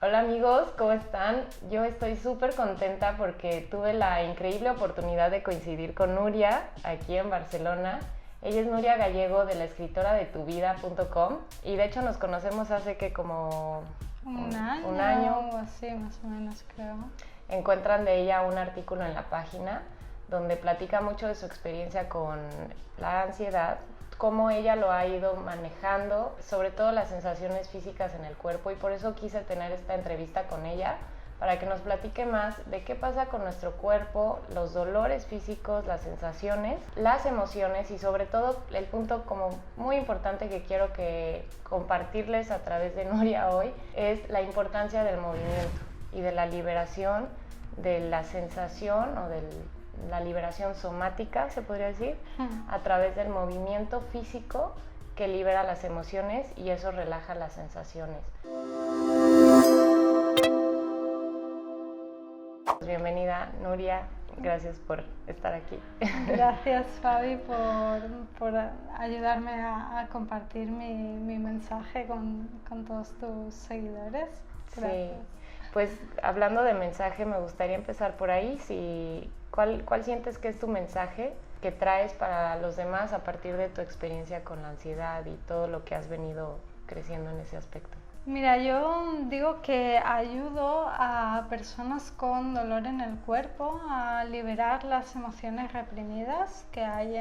Hola amigos, ¿cómo están? Yo estoy súper contenta porque tuve la increíble oportunidad de coincidir con Nuria aquí en Barcelona. Ella es Nuria Gallego de la escritora de tuvida.com y de hecho nos conocemos hace que como un año o así, más o menos creo. Encuentran de ella un artículo en la página donde platica mucho de su experiencia con la ansiedad, cómo ella lo ha ido manejando, sobre todo las sensaciones físicas en el cuerpo, y por eso quise tener esta entrevista con ella para que nos platique más de qué pasa con nuestro cuerpo, los dolores físicos, las sensaciones, las emociones y sobre todo el punto como muy importante que quiero que compartirles a través de Nuria hoy es la importancia del movimiento y de la liberación de la sensación o de la liberación somática, se podría decir, a través del movimiento físico que libera las emociones y eso relaja las sensaciones. Bienvenida, Nuria, gracias por estar aquí. Gracias, Fabi, por ayudarme a compartir mi mensaje con todos tus seguidores. Gracias. Sí, pues hablando de mensaje, me gustaría empezar por ahí. ¿Cuál sientes que es tu mensaje que traes para los demás a partir de tu experiencia con la ansiedad y todo lo que has venido creciendo en ese aspecto? Mira, yo digo que ayudo a personas con dolor en el cuerpo a liberar las emociones reprimidas que hay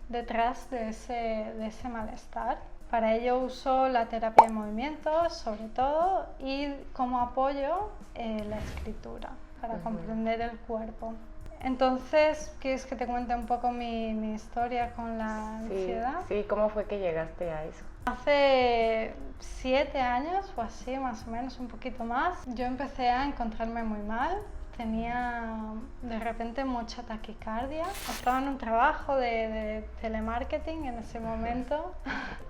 detrás de ese malestar. Para ello uso la terapia de movimiento, sobre todo, y como apoyo la escritura, para comprender el cuerpo. Entonces, ¿quieres que te cuente un poco mi historia con la ansiedad? Sí, ¿cómo fue que llegaste a eso? Hace 7 años o así, más o menos, un poquito más, yo empecé a encontrarme muy mal. Tenía de repente mucha taquicardia. Estaba en un trabajo de telemarketing en ese momento.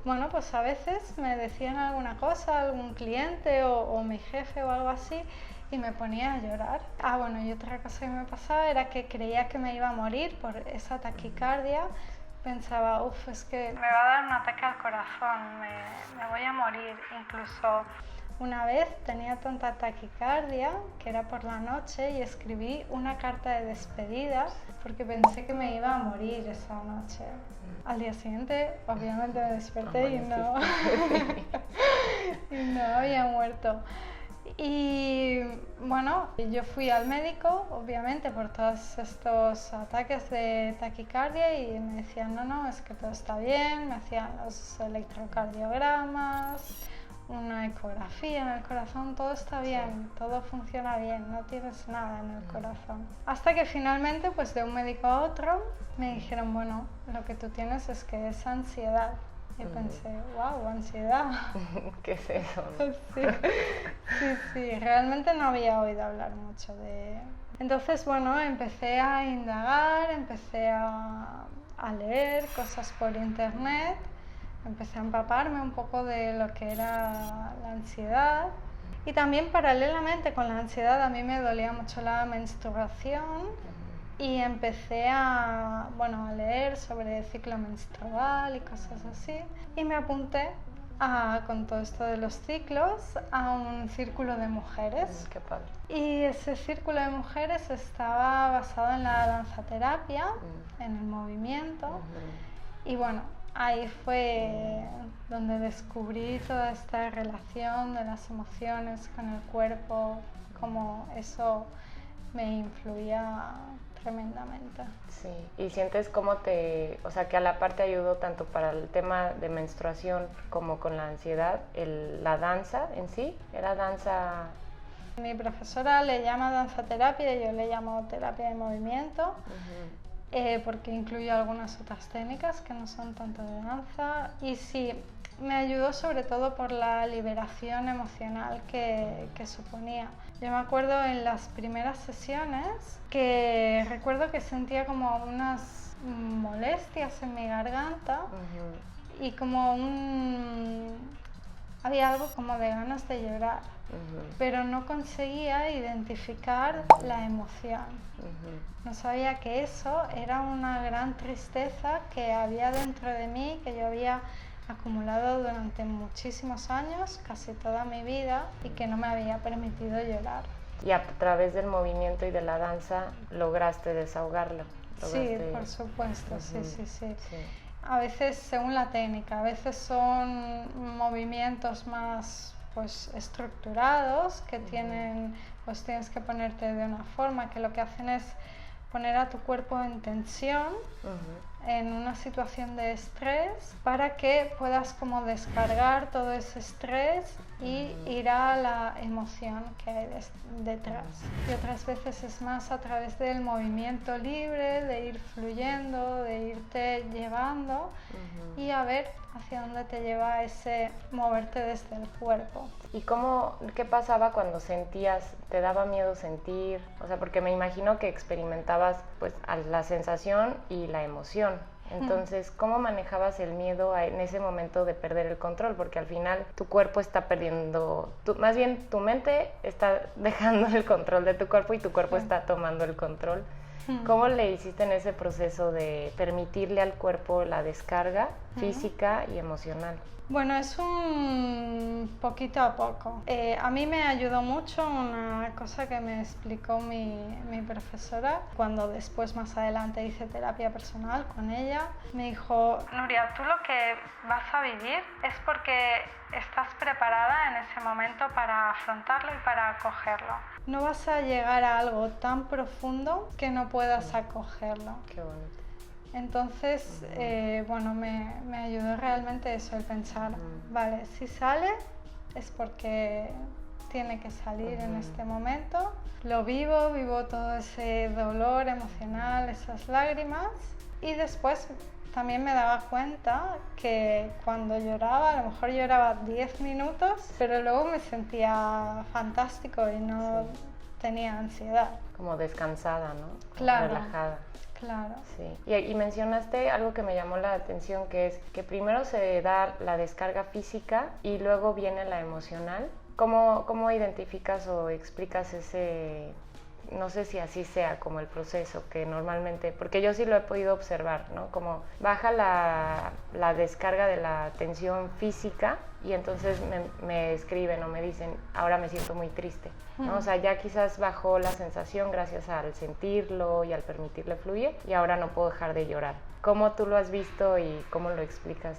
Bueno, pues a veces me decían alguna cosa, algún cliente o mi jefe o algo así, y me ponía a llorar. Bueno, y otra cosa que me pasaba era que creía que me iba a morir por esa taquicardia. Pensaba, es que me va a dar un ataque al corazón, me voy a morir. Incluso una vez tenía tanta taquicardia que era por la noche y escribí una carta de despedida porque pensé que me iba a morir esa noche. Al día siguiente, obviamente, me desperté y no había muerto. Y bueno, yo fui al médico, obviamente, por todos estos ataques de taquicardia y me decían, no, es que todo está bien, me hacían los electrocardiogramas, una ecografía en el corazón, todo está bien, todo funciona bien, no tienes nada en el corazón. Hasta que finalmente, pues de un médico a otro, me dijeron, bueno, lo que tú tienes es que es ansiedad. Y pensé, wow, ansiedad. ¿Qué es eso? Sí, realmente no había oído hablar mucho de... Entonces, bueno, empecé a indagar, empecé a leer cosas por internet, empecé a empaparme un poco de lo que era la ansiedad. Y también paralelamente con la ansiedad a mí me dolía mucho la menstruación. Y empecé a leer sobre el ciclo menstrual y cosas así. Y me apunté con todo esto de los ciclos a un círculo de mujeres. Qué padre. Y ese círculo de mujeres estaba basado en la danzaterapia, en el movimiento. Y bueno, ahí fue donde descubrí toda esta relación de las emociones con el cuerpo, cómo eso me influía tremendamente. Sí, y sientes cómo que a la par te ayudó tanto para el tema de menstruación como con la ansiedad, la danza en sí, ¿era danza? Mi profesora le llama danzaterapia y yo le llamo terapia de movimiento, porque incluye algunas otras técnicas que no son tanto de danza, y sí, me ayudó sobre todo por la liberación emocional que suponía. Yo me acuerdo en las primeras sesiones que recuerdo que sentía como unas molestias en mi garganta y como había algo como de ganas de llorar, pero no conseguía identificar la emoción. No sabía que eso era una gran tristeza que había dentro de mí, que yo había acumulado durante muchísimos años, casi toda mi vida, y que no me había permitido llorar. Y a través del movimiento y de la danza lograste desahogarlo. Sí, por supuesto, sí. A veces según la técnica, a veces son movimientos más pues estructurados que tienen, pues tienes que ponerte de una forma que lo que hacen es poner a tu cuerpo en tensión en una situación de estrés para que puedas como descargar todo ese estrés y ir a la emoción que hay detrás. Y otras veces es más a través del movimiento libre, de ir fluyendo, de irte llevando y a ver hacia dónde te lleva ese moverte desde el cuerpo. ¿Y qué pasaba cuando sentías, te daba miedo sentir? O sea, porque me imagino que experimentabas pues la sensación y la emoción. Entonces, ¿cómo manejabas el miedo en ese momento de perder el control? Porque al final tu cuerpo está perdiendo, más bien tu mente está dejando el control de tu cuerpo y tu cuerpo está tomando el control. ¿Cómo le hiciste en ese proceso de permitirle al cuerpo la descarga física y emocional? Bueno, es un poquito a poco. A mí me ayudó mucho una cosa que me explicó mi profesora cuando después más adelante hice terapia personal con ella. Me dijo, Nuria, tú lo que vas a vivir es porque estás preparada en ese momento para afrontarlo y para acogerlo. No vas a llegar a algo tan profundo que no puedas acogerlo. Qué bonito. Entonces, bueno, me ayudó realmente eso, el pensar, vale, si sale es porque tiene que salir en este momento. Lo vivo todo ese dolor emocional, esas lágrimas y después también me daba cuenta que cuando lloraba, a lo mejor lloraba 10 minutos, pero luego me sentía fantástico y no tenía ansiedad. Como descansada, ¿no? Claro. Relajada. Claro. Sí. Y mencionaste algo que me llamó la atención, que es que primero se da la descarga física y luego viene la emocional. ¿Cómo identificas o explicas ese, no sé si así sea como el proceso que normalmente, porque yo sí lo he podido observar, ¿no? Como baja la descarga de la tensión física y entonces me escriben o me dicen, ahora me siento muy triste, ¿no? O sea, ya quizás bajó la sensación gracias al sentirlo y al permitirle fluir y ahora no puedo dejar de llorar. ¿Cómo tú lo has visto y cómo lo explicas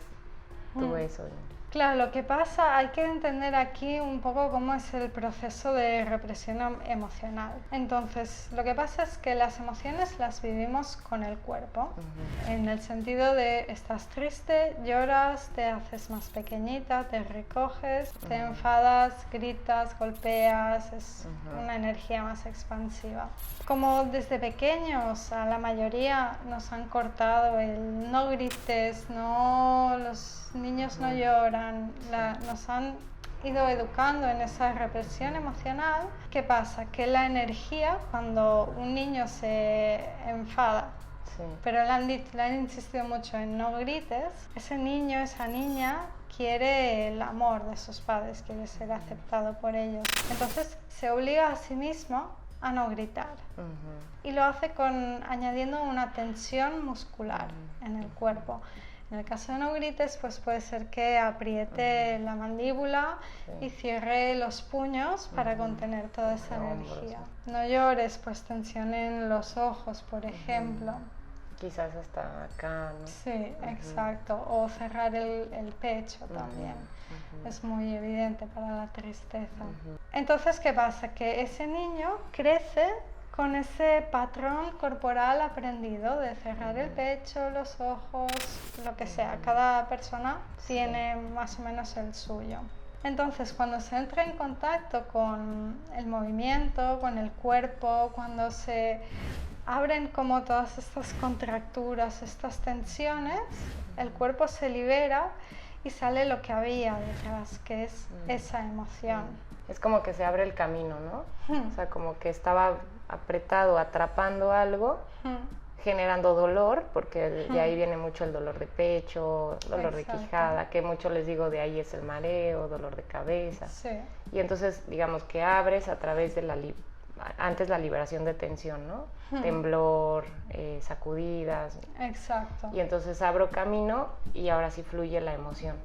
tú eso? Claro, lo que pasa, hay que entender aquí un poco cómo es el proceso de represión emocional. Entonces, lo que pasa es que las emociones las vivimos con el cuerpo, en el sentido de estás triste, lloras, te haces más pequeñita, te recoges, te enfadas, gritas, golpeas, es una energía más expansiva. Como desde pequeños a la mayoría nos han cortado el no grites, no, los niños no lloran, nos han ido educando en esa represión emocional. ¿Qué pasa? Que la energía, cuando un niño se enfada, pero le han insistido mucho en no grites, ese niño, esa niña quiere el amor de sus padres, quiere ser aceptado por ellos. Entonces se obliga a sí mismo a no gritar. Y lo hace añadiendo una tensión muscular en el cuerpo. En el caso de no grites, pues puede ser que apriete la mandíbula y cierre los puños para contener toda esa energía. No llores, pues tensión en los ojos, por ejemplo. Quizás hasta acá, ¿no? Sí, exacto. O cerrar el pecho también. Es muy evidente para la tristeza. Entonces, ¿qué pasa? Que ese niño crece con ese patrón corporal aprendido de cerrar el pecho, los ojos, lo que sea. Cada persona tiene más o menos el suyo. Entonces, cuando se entra en contacto con el movimiento, con el cuerpo, cuando se abren como todas estas contracturas, estas tensiones, el cuerpo se libera y sale lo que había detrás, que es esa emoción. Es como que se abre el camino, ¿no? O sea, como que estaba apretado, atrapando algo, generando dolor, porque de ahí viene mucho el dolor de pecho, dolor de quijada, que mucho les digo de ahí es el mareo, dolor de cabeza. Sí. Y entonces, digamos que abres a través de antes la liberación de tensión, ¿no? Temblor, sacudidas. Exacto. Y entonces abro camino y ahora sí fluye la emoción.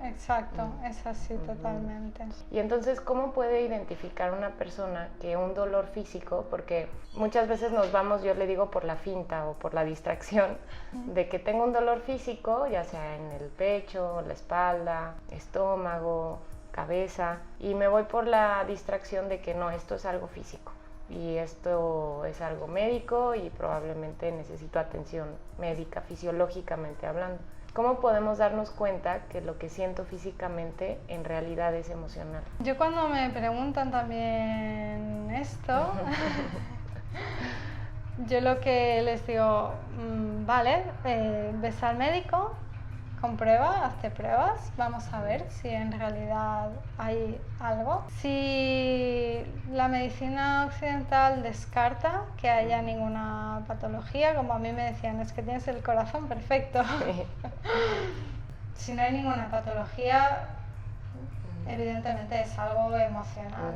Exacto, es así totalmente. Y entonces, ¿cómo puede identificar una persona que un dolor físico, porque muchas veces nos vamos, yo le digo por la finta o por la distracción, de que tengo un dolor físico, ya sea en el pecho, la espalda, estómago, cabeza, y me voy por la distracción de que no, esto es algo físico y esto es algo médico y probablemente necesito atención médica, fisiológicamente hablando? ¿Cómo podemos darnos cuenta que lo que siento físicamente en realidad es emocional? Yo cuando me preguntan también esto, yo lo que les digo, vale, ves al médico, comprueba, hazte pruebas, vamos a ver si en realidad hay algo. Si la medicina occidental descarta que haya ninguna patología, como a mí me decían, es que tienes el corazón perfecto. Sí. Si no hay ninguna patología, evidentemente es algo emocional.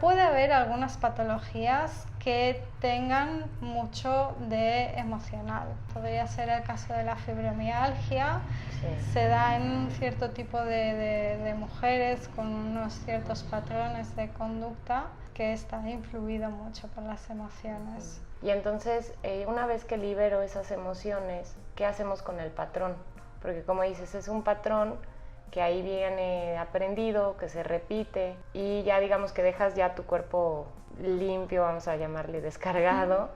Puede haber algunas patologías que tengan mucho de emocional. Podría ser el caso de la fibromialgia. Sí. Se da en un cierto tipo de mujeres con unos ciertos patrones de conducta que está influido mucho por las emociones. Y entonces, una vez que libero esas emociones, ¿qué hacemos con el patrón? Porque como dices, es un patrón que ahí viene aprendido, que se repite y ya digamos que dejas ya tu cuerpo limpio, vamos a llamarle descargado,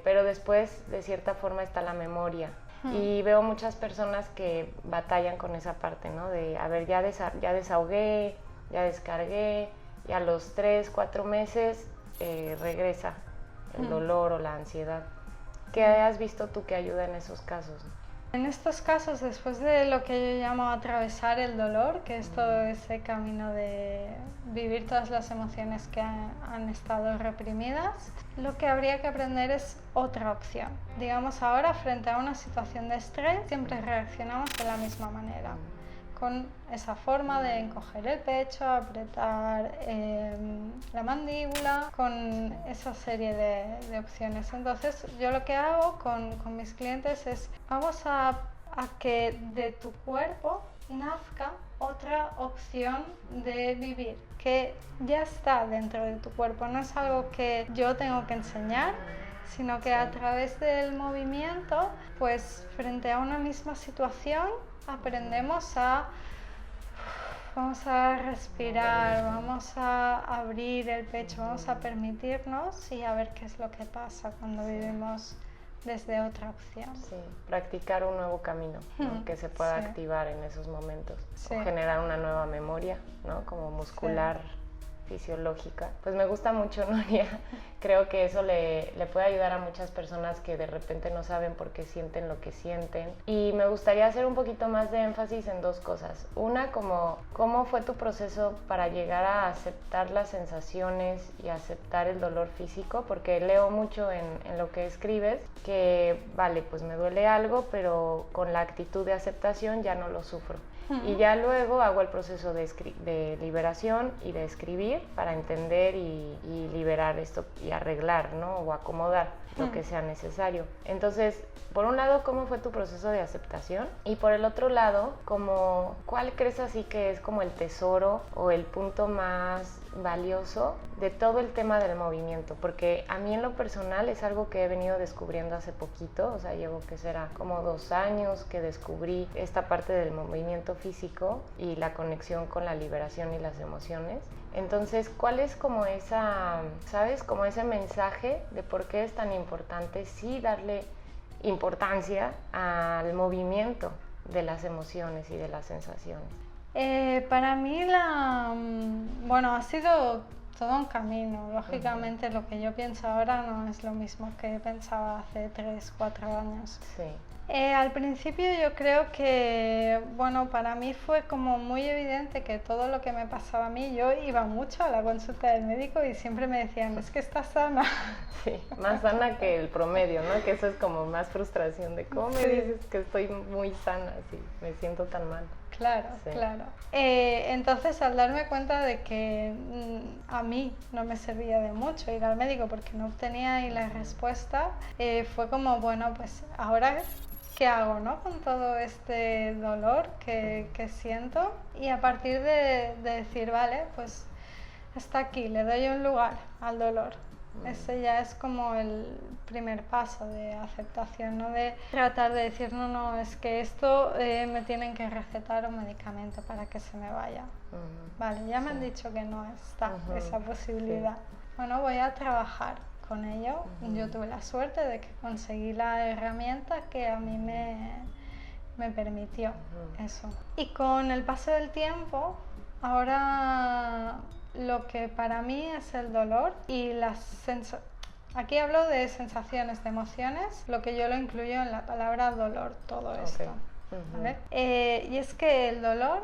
pero después de cierta forma está la memoria. Y veo muchas personas que batallan con esa parte, ¿no? De, a ver, ya desahogué, ya descargué, y a los 3, 4 meses regresa el dolor o la ansiedad. ¿Qué has visto tú que ayuda en esos casos? En estos casos, después de lo que yo llamo atravesar el dolor, que es todo ese camino de vivir todas las emociones que han estado reprimidas, lo que habría que aprender es otra opción. Digamos, ahora frente a una situación de estrés siempre reaccionamos de la misma manera, con esa forma de encoger el pecho, apretar la mandíbula, con esa serie de opciones. Entonces yo lo que hago con mis clientes es vamos a que de tu cuerpo nazca otra opción de vivir, que ya está dentro de tu cuerpo, no es algo que yo tengo que enseñar, sino que a través del movimiento, pues frente a una misma situación, aprendemos vamos a respirar, vamos a abrir el pecho, vamos a permitirnos y a ver qué es lo que pasa cuando vivimos desde otra opción. Sí, practicar un nuevo camino, ¿no? Que se pueda activar en esos momentos, o generar una nueva memoria, ¿no? Como muscular, fisiológica. Pues me gusta mucho, Nuria. Creo que eso le puede ayudar a muchas personas que de repente no saben por qué sienten lo que sienten. Y me gustaría hacer un poquito más de énfasis en dos cosas. Una, como cómo fue tu proceso para llegar a aceptar las sensaciones y aceptar el dolor físico, porque leo mucho en lo que escribes que, vale, pues me duele algo, pero con la actitud de aceptación ya no lo sufro. Y ya luego hago el proceso de liberación y de escribir para entender y liberar esto y arreglar, ¿no? O acomodar lo que sea necesario. Entonces, por un lado, ¿cómo fue tu proceso de aceptación? Y por el otro lado, ¿cuál crees así que es como el tesoro o el punto más valioso de todo el tema del movimiento? Porque a mí en lo personal es algo que he venido descubriendo hace poquito, o sea, llevo que será como 2 años que descubrí esta parte del movimiento físico y la conexión con la liberación y las emociones. Entonces, ¿cuál es como ¿sabes? Como ese mensaje de por qué es tan importante sí darle importancia al movimiento de las emociones y de las sensaciones? Para mí ha sido todo un camino. Lógicamente lo que yo pienso ahora no es lo mismo que pensaba hace 3, 4 años. Sí. Al principio yo creo que, para mí fue como muy evidente que todo lo que me pasaba a mí, yo iba mucho a la consulta del médico y siempre me decían, es que estás sana. Sí, más sana que el promedio, ¿no? Que eso es como más frustración de cómo me dices que estoy muy sana, sí, me siento tan mal. Claro, Sí. claro. Entonces, al darme cuenta de que a mí no me servía de mucho ir al médico porque no obtenía ahí la respuesta, fue como, bueno, pues ahora, ¿qué hago, no? Con todo este dolor que siento. Y a partir de decir, vale, pues hasta aquí, le doy un lugar al dolor. Ese ya es como el primer paso de aceptación, no de tratar de decir, no, no, es que esto me tienen que recetar un medicamento para que se me vaya. Vale, ya me han dicho que no está esa posibilidad. Sí. Bueno, voy a trabajar con ello. Yo tuve la suerte de que conseguí la herramienta que a mí me permitió eso. Y con el paso del tiempo, ahora lo que para mí es el dolor y las sensaciones. Aquí hablo de sensaciones, de emociones, lo que yo lo incluyo en la palabra dolor, todo esto. ¿Vale? Y es que el dolor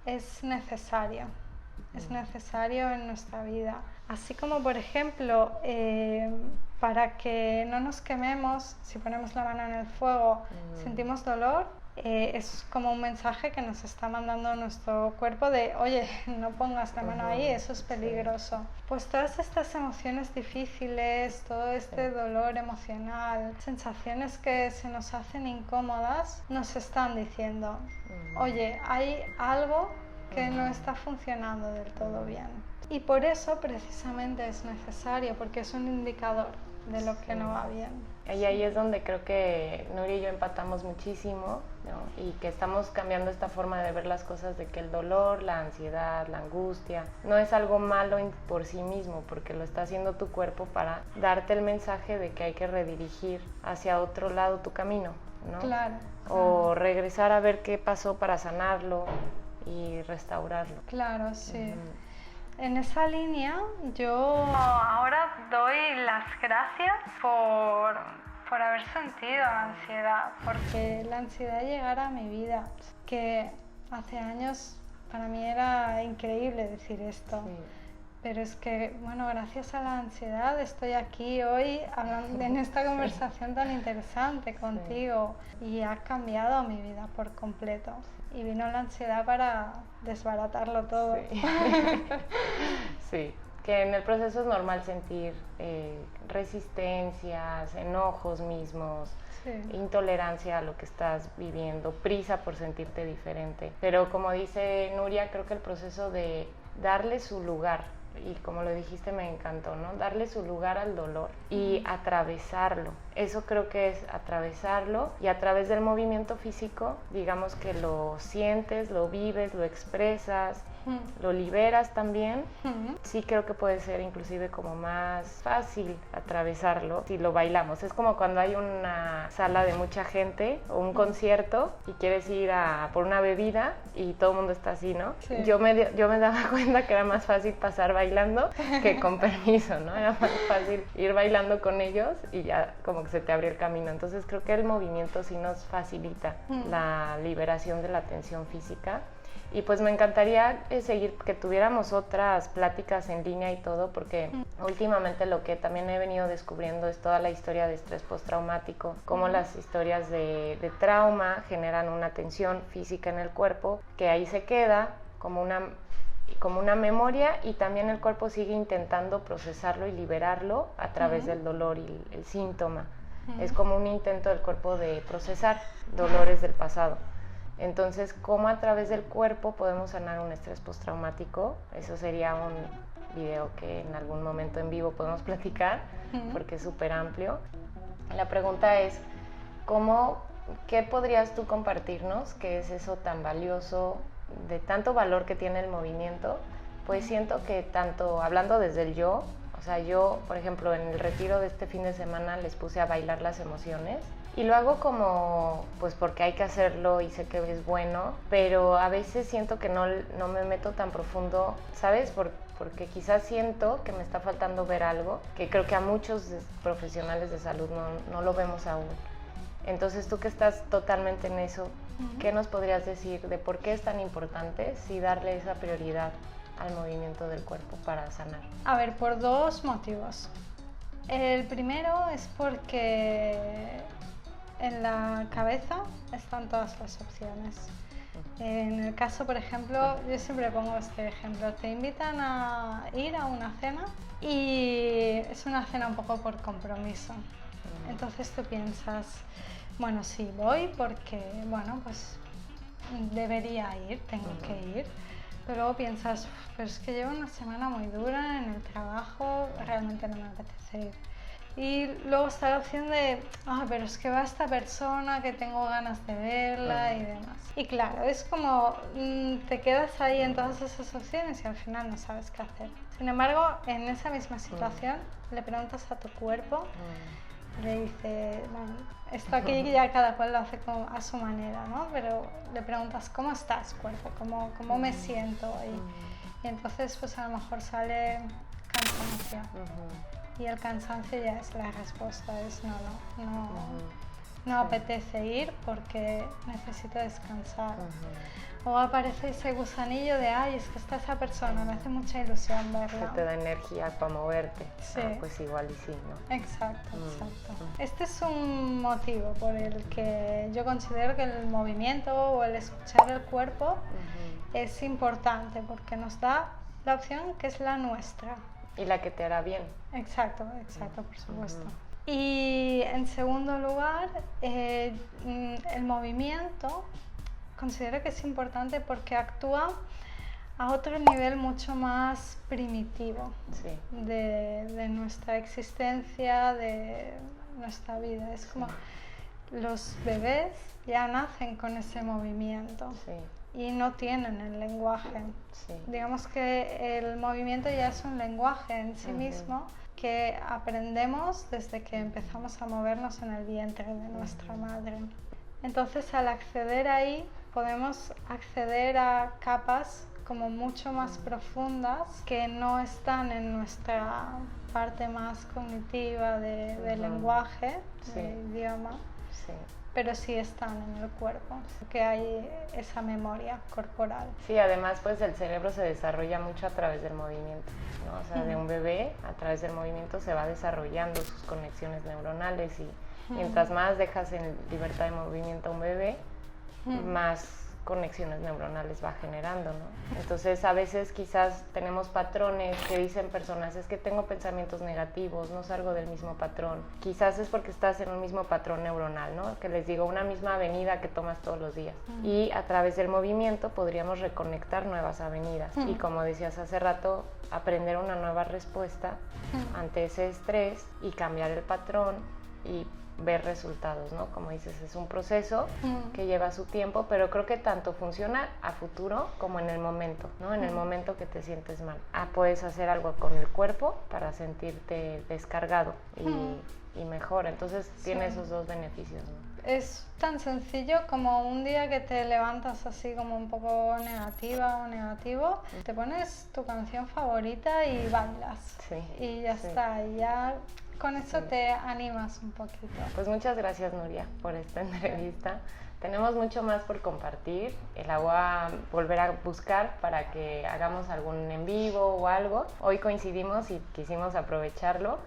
es necesario en nuestra vida. Así como, por ejemplo, para que no nos quememos, si ponemos la mano en el fuego, sentimos dolor, es como un mensaje que nos está mandando nuestro cuerpo de, oye, no pongas la mano ahí, eso es peligroso. Pues todas estas emociones difíciles, todo este dolor emocional, sensaciones que se nos hacen incómodas, nos están diciendo, oye, hay algo que no está funcionando del todo bien. Y por eso precisamente es necesario, porque es un indicador de lo que no va bien. Y ahí es donde creo que Nuria y yo empatamos muchísimo, ¿no? Y que estamos cambiando esta forma de ver las cosas, de que el dolor, la ansiedad, la angustia, no es algo malo por sí mismo, porque lo está haciendo tu cuerpo para darte el mensaje de que hay que redirigir hacia otro lado tu camino, ¿no? Claro. O regresar a ver qué pasó para sanarlo y restaurarlo. Claro, sí. En esa línea, yo ahora doy las gracias por haber sentido la ansiedad, porque la ansiedad llegara a mi vida, que hace años para mí era increíble decir esto. Pero es que, bueno, gracias a la ansiedad estoy aquí hoy hablando en esta conversación tan interesante contigo y ha cambiado mi vida por completo. Y vino la ansiedad para desbaratarlo todo. Sí, que en el proceso es normal sentir resistencias, enojos mismos, intolerancia a lo que estás viviendo, prisa por sentirte diferente. Pero como dice Nuria, creo que el proceso de darle su lugar, y como lo dijiste me encantó, ¿no? Darle su lugar al dolor y atravesarlo. Eso creo que es atravesarlo, y a través del movimiento físico, digamos que lo sientes, lo vives, lo expresas, lo liberas también. Sí creo que puede ser inclusive como más fácil atravesarlo si lo bailamos. Es como cuando hay una sala de mucha gente o un concierto y quieres ir por una bebida y todo el mundo está así, ¿no? Sí. Yo me daba cuenta que era más fácil pasar bailando que con permiso, ¿no? Era más fácil ir bailando con ellos y ya como que se te abrió el camino. Entonces creo que el movimiento sí nos facilita la liberación de la tensión física. Y pues me encantaría seguir, que tuviéramos otras pláticas en línea y todo, porque últimamente lo que también he venido descubriendo es toda la historia de estrés postraumático, cómo las historias de trauma generan una tensión física en el cuerpo, que ahí se queda como una memoria, y también el cuerpo sigue intentando procesarlo y liberarlo a través del dolor y el síntoma. Es como un intento del cuerpo de procesar dolores del pasado. Entonces, ¿cómo a través del cuerpo podemos sanar un estrés postraumático? Eso sería un video que en algún momento en vivo podemos platicar, porque es súper amplio. La pregunta es, ¿qué podrías tú compartirnos? ¿Qué es eso tan valioso, de tanto valor que tiene el movimiento? Pues siento que tanto, hablando desde el yo, o sea, yo, por ejemplo, en el retiro de este fin de semana les puse a bailar las emociones. Y lo hago como, pues porque hay que hacerlo y sé que es bueno, pero a veces siento que no me meto tan profundo, ¿sabes? Porque quizás siento que me está faltando ver algo que creo que a muchos profesionales de salud no lo vemos aún. Entonces, tú que estás totalmente en eso, ¿qué nos podrías decir de por qué es tan importante sí darle esa prioridad al movimiento del cuerpo para sanar? A ver, por dos motivos. El primero es porque en la cabeza están todas las opciones. En el caso, por ejemplo, yo siempre pongo este ejemplo, te invitan a ir a una cena y es una cena un poco por compromiso. Entonces tú piensas, bueno, sí, voy porque, bueno, pues debería ir, tengo que ir. Pero luego piensas, pero es que llevo una semana muy dura en el trabajo, realmente no me apetece ir. Y luego está la opción de, pero es que va esta persona que tengo ganas de verla y demás. Y claro, es como te quedas ahí en todas esas opciones y al final no sabes qué hacer. Sin embargo, en esa misma situación le preguntas a tu cuerpo, le dice, bueno, esto aquí ya cada cual lo hace a su manera, ¿no? Pero le preguntas, ¿cómo estás, cuerpo? ¿Cómo me siento hoy? Y entonces pues a lo mejor sale cansancio. Y el cansancio ya es la respuesta, es no apetece ir porque necesito descansar. O aparece ese gusanillo de, es que está esa persona, me hace mucha ilusión verla. Que te da energía para moverte. Sí. Pues igual y sí, ¿no? Exacto. Este es un motivo por el que yo considero que el movimiento o el escuchar el cuerpo es importante porque nos da la opción que es la nuestra. Y la que te hará bien. Exacto, por supuesto. Y en segundo lugar, el movimiento considero que es importante porque actúa a otro nivel mucho más primitivo de nuestra existencia, de nuestra vida. Es como los bebés ya nacen con ese movimiento. Y no tienen el lenguaje. Digamos que el movimiento ya es un lenguaje en sí mismo que aprendemos desde que empezamos a movernos en el vientre de nuestra madre. Entonces, al acceder ahí, podemos acceder a capas como mucho más profundas que no están en nuestra parte más cognitiva de lenguaje, de idioma. Pero sí están en el cuerpo, que hay esa memoria corporal. Sí, además pues el cerebro se desarrolla mucho a través del movimiento, ¿no? O sea, de un bebé a través del movimiento se va desarrollando sus conexiones neuronales y mientras más dejas en libertad de movimiento a un bebé, más conexiones neuronales va generando, ¿no? Entonces a veces quizás tenemos patrones que dicen personas, es que tengo pensamientos negativos, no salgo del mismo patrón. Quizás es porque estás en un mismo patrón neuronal, ¿no? Que les digo, una misma avenida que tomas todos los días. Y a través del movimiento podríamos reconectar nuevas avenidas. Y como decías hace rato, aprender una nueva respuesta ante ese estrés y cambiar el patrón y ver resultados, ¿no? Como dices, es un proceso que lleva su tiempo, pero creo que tanto funciona a futuro como en el momento, ¿no? En el momento que te sientes mal. Puedes hacer algo con el cuerpo para sentirte descargado y mejor. Entonces tiene esos dos beneficios, ¿no? Es tan sencillo como un día que te levantas así como un poco negativa o negativo, te pones tu canción favorita y bailas. Y ya está, y ya con eso te animas un poquito. Pues muchas gracias, Nuria, por esta entrevista. Tenemos mucho más por compartir. La voy a volver a buscar para que hagamos algún en vivo o algo. Hoy coincidimos y quisimos aprovecharlo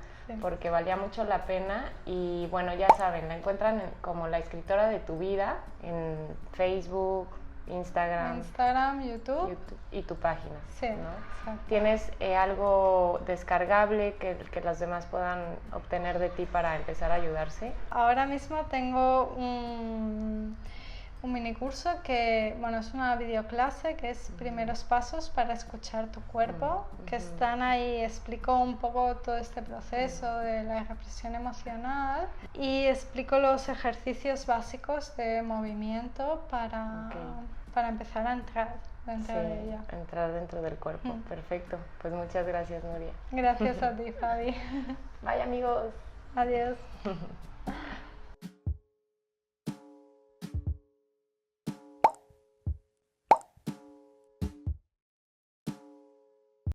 porque valía mucho la pena. Y bueno, ya saben, la encuentran como La Escritora de tu Vida en Facebook, Instagram, YouTube y tu página. Sí, ¿no? exacto. ¿Tienes algo descargable que los demás puedan obtener de ti para empezar a ayudarse? Ahora mismo tengo un minicurso que, bueno, es una videoclase que es primeros pasos para escuchar tu cuerpo, que están ahí, explico un poco todo este proceso de la represión emocional y explico los ejercicios básicos de movimiento para empezar a entrar dentro de ella. Entrar dentro del cuerpo, perfecto. Pues muchas gracias, Nuria. Gracias a ti, Fabi. Bye, amigos. Adiós.